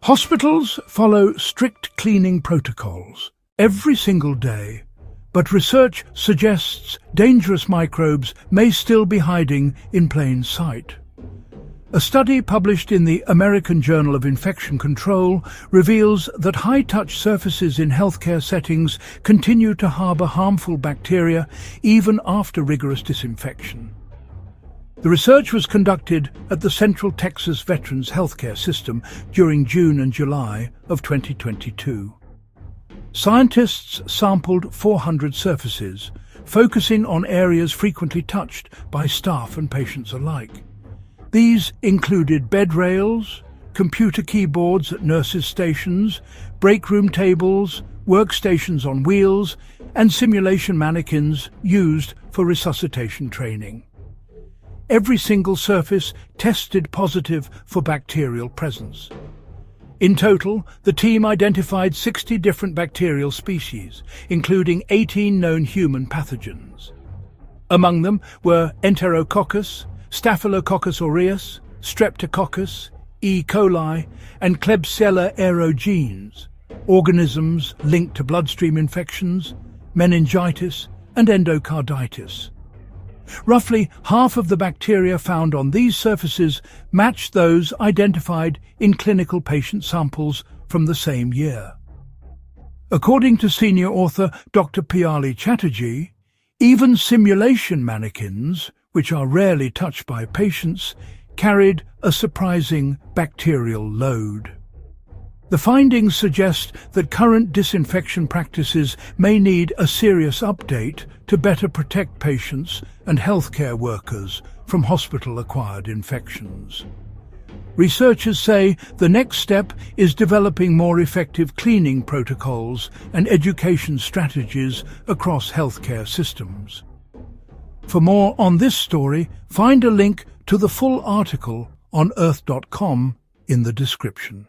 Hospitals follow strict cleaning protocols every single day, but research suggests dangerous microbes may still be hiding in plain sight. A study published in the American Journal of Infection Control reveals that high-touch surfaces in healthcare settings continue to harbor harmful bacteria even after rigorous disinfection. The research was conducted at the Central Texas Veterans Healthcare System during June and July of 2022. Scientists sampled 400 surfaces, focusing on areas frequently touched by staff and patients alike. These included bed rails, computer keyboards at nurses' stations, break room tables, workstations on wheels, and simulation mannequins used for resuscitation training. Every single surface tested positive for bacterial presence. In total, the team identified 60 different bacterial species, including 18 known human pathogens. Among them were Enterococcus, Staphylococcus aureus, Streptococcus, E. coli, and Klebsiella aerogenes, organisms linked to bloodstream infections, meningitis, and endocarditis. Roughly half of the bacteria found on these surfaces matched those identified in clinical patient samples from the same year. According to senior author Dr. Piali Chatterjee, even simulation mannequins, which are rarely touched by patients, carried a surprising bacterial load. The findings suggest that current disinfection practices may need a serious update to better protect patients and healthcare workers from hospital-acquired infections. Researchers say the next step is developing more effective cleaning protocols and education strategies across healthcare systems. For more on this story, find a link to the full article on Earth.com in the description.